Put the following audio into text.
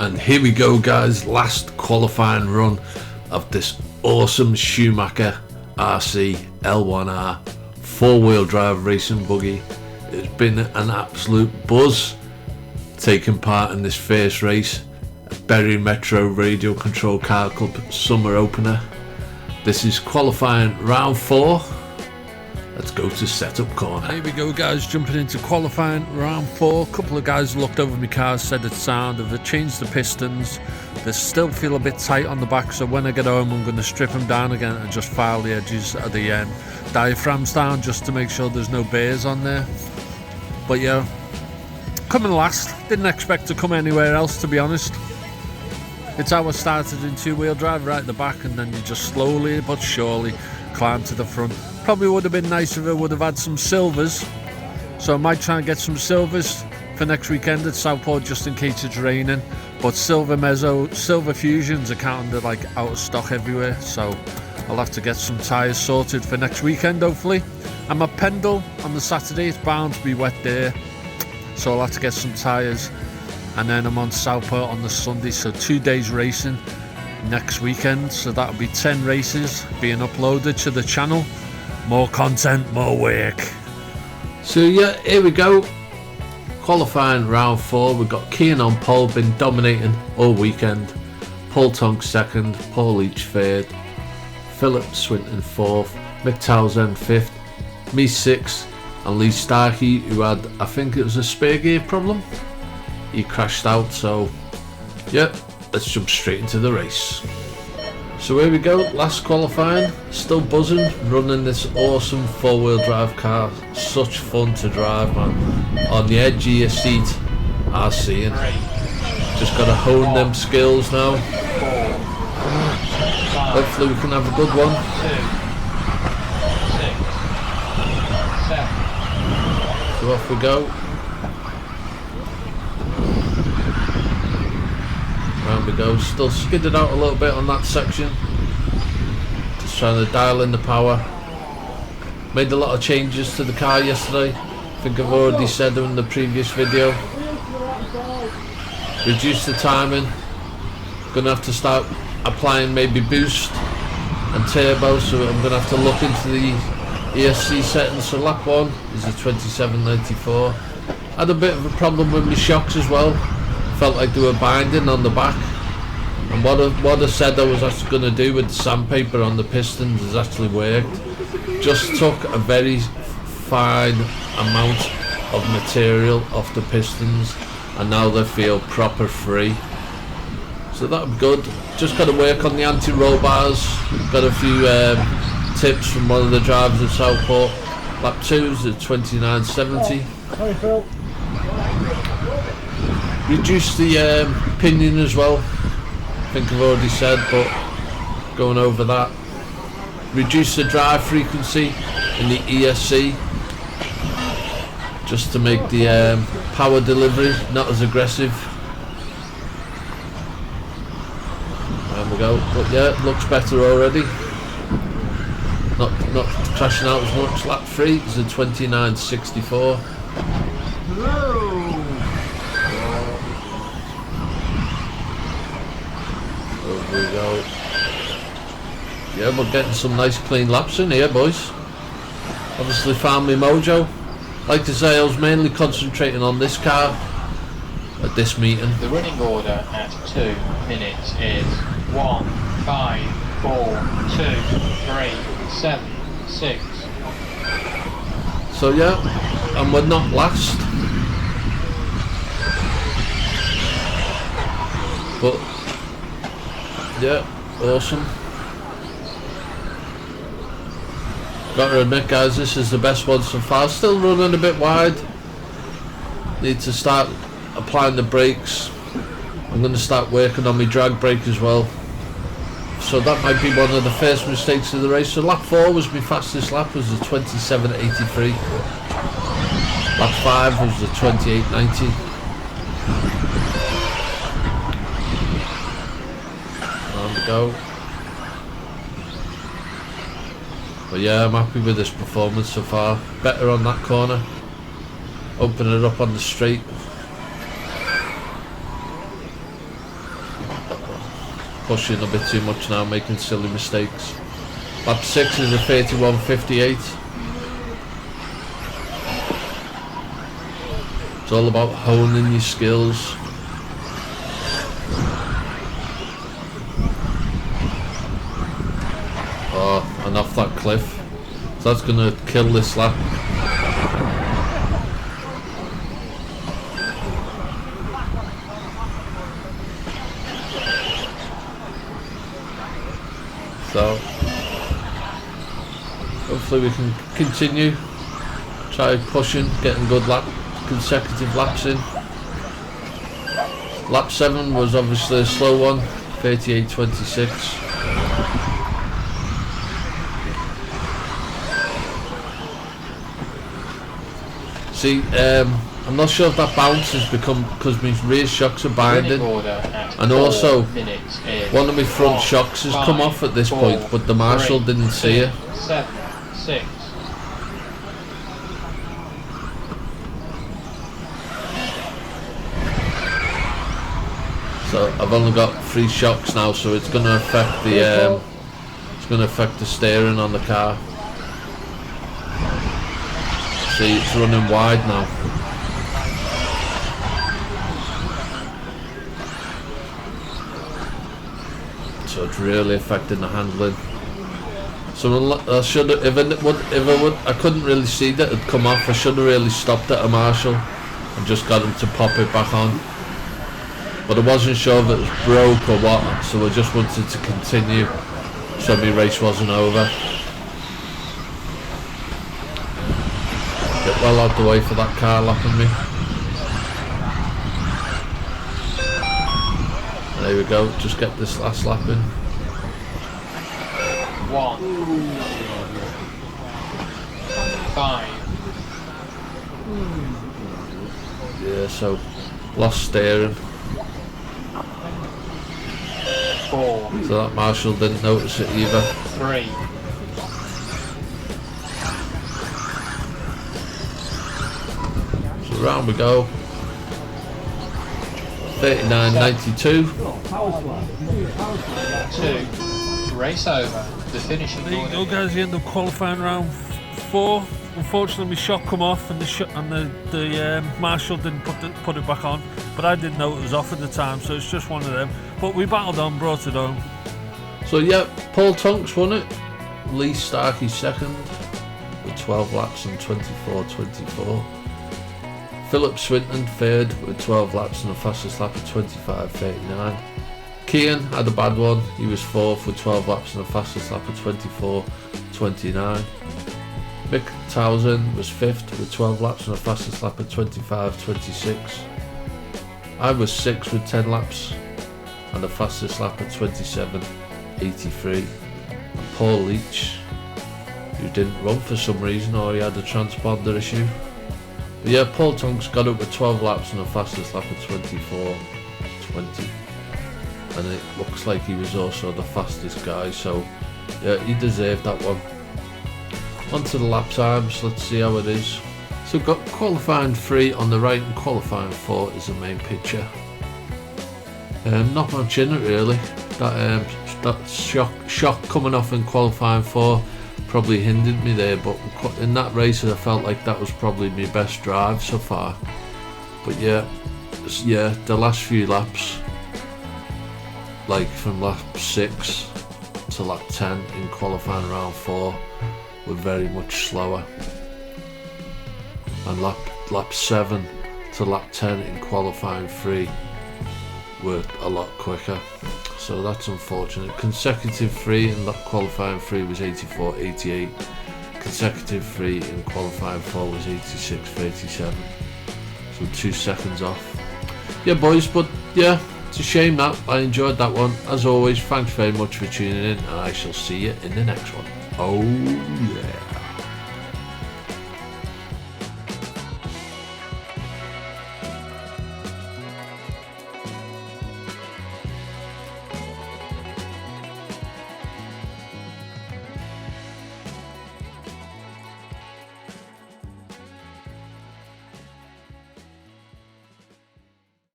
And here we go guys, last qualifying run of this awesome Schumacher RC L1R 4-wheel drive racing buggy. It's been an absolute buzz taking part in this first race at Bury Metro Radio Control Car Club summer opener. This is qualifying round 4. Let's go to setup corner. Here we go guys, jumping into qualifying round 4. A couple of guys looked over my car, said it's sound. They've changed the pistons. They still feel a bit tight on the back, so when I get home I'm going to strip them down again and just file the edges of the diaphragms down just to make sure there's no bears on there. But yeah, coming last. Didn't expect to come anywhere else, to be honest. It's how I started in 2-wheel drive, right at the back, and then you just slowly but surely climb to the front. Probably would have been nice if I would have had some silvers, so I might try and get some silvers for next weekend at Southport just in case it's raining. But silver mezzo, silver fusions are kind of like out of stock everywhere, so I'll have to get some tyres sorted for next weekend hopefully. I'm at Pendle on the Saturday, it's bound to be wet there, so I'll have to get some tyres. And then I'm on Southport on the Sunday, so 2 days racing next weekend, so that'll be 10 races being uploaded to the channel. More content, more work. So yeah, here we go. Qualifying round 4. We've got Keane on pole, been dominating all weekend. Paul Tonk second, Paul Leach third, Philip Swinton fourth, Mick Townsend fifth, me sixth, and Lee Starkey, who had, I think it was a spare gear problem. He crashed out, so yeah, let's jump straight into the race. So here we go, last qualifying, still buzzing, running this awesome 4-wheel drive car. Such fun to drive, man. On the edge of your seat, RC, and just gotta hone them skills now. Hopefully we can have a good one. So off we go. Round we go, still skidded out a little bit on that section. Just trying to dial in the power. Made a lot of changes to the car yesterday. I think I've already said them in the previous video. Reduced the timing. Gonna have to start applying maybe boost and turbo, so I'm gonna have to look into the ESC settings. So lap 1 is a 2794. Had a bit of a problem with my shocks as well. Felt like they were binding on the back, and what I said I was actually going to do with the sandpaper on the pistons has actually worked. Just took a very fine amount of material off the pistons and now they feel proper free, so that'll be good. Just got to work on the anti-roll bars. Got a few tips from one of the drivers at Southport. Lap 2 is at 2970. Hi Phil. Reduce the pinion as well, I think I've already said, but going over that. Reduce the drive frequency in the ESC just to make the power delivery not as aggressive. There we go, but yeah, it looks better already. Not crashing out as much. Lap 3 is a 2964. There we go. Yeah, we're getting some nice clean laps in here, boys. Obviously found my mojo. Like to say, I was mainly concentrating on this car at this meeting. The running order at 2 minutes is 1, 5, 4, 2, 3, 7, 6. So yeah, and we're not last. But yeah, awesome. Gotta admit guys, this is the best one so far. Still running a bit wide. Need to start applying the brakes. I'm going to start working on my drag brake as well. So that might be one of the first mistakes of the race. So lap 4 was my fastest lap, was the 2783. Lap 5 was the 2890. Go. But yeah, I'm happy with this performance so far. Better on that corner. Open it up on the straight. pushing a bit too much now, making silly mistakes. Lap 6 is a 31.58. It's all about honing your skills. Oh, and off that cliff. So that's gonna kill this lap. So hopefully we can continue, try pushing, getting good consecutive laps in. Lap 7 was obviously a slow one, 38.26. See, I'm not sure if that bounce has become because my rear shocks are binding, and also one of my front shocks has come off at this point, but the marshal didn't see it. 7, 6. So I've only got 3 shocks now, so it's going to affect the steering on the car. See, it's running wide now. So it's really affecting the handling. So I should have, I couldn't really see that it come off. I should have really stopped at a marshal and just got him to pop it back on. But I wasn't sure if it was broke or what, so I just wanted to continue so my race wasn't over. Get well out the way for that car lapping me. There we go, just get this last lap in. 1, 5. Yeah, so lost steering. 4. So that marshal didn't notice it either. 3. So round we go. 39.92. 2. Race over. The finishing There you go, guys. The end of qualifying round 4. Unfortunately, my shock come off, and the marshal didn't put it back on. But I didn't know it was off at the time, so it's just one of them. But we battled on, brought it home. So yeah, Paul Tonks won it. Lee Starkey second with 12 laps and 24.24. Philip Swinton third with 12 laps and the fastest lap of 25.39. Kian had a bad one. He was fourth with 12 laps and the fastest lap of 24.29. Mick Towson was fifth with 12 laps and the fastest lap of 25.26. I was sixth with 10 laps and the fastest lap of 27.83. Paul Leach, who didn't run for some reason, or he had a transponder issue. But yeah, Paul Tonks got up with 12 laps and the fastest lap of 24.20. And it looks like he was also the fastest guy, so yeah, he deserved that one. On to the lap times, let's see how it is. So got qualifying 3 on the right and qualifying 4 is the main picture. Not much in it really. That shock coming off in qualifying 4 probably hindered me there, but in that race I felt like that was probably my best drive so far. But yeah, the last few laps, like from lap 6 to lap 10 in qualifying round 4, were very much slower, and lap 7 to lap 10 in qualifying 3 were a lot quicker, so that's unfortunate. Consecutive 3 in qualifying 3 was 84.88. Consecutive 3 in qualifying 4 was 86.37, so 2 seconds off. Yeah boys, but yeah, it's a shame that I enjoyed that one. As always, thanks very much for tuning in, and I shall see you in the next one. Oh yeah.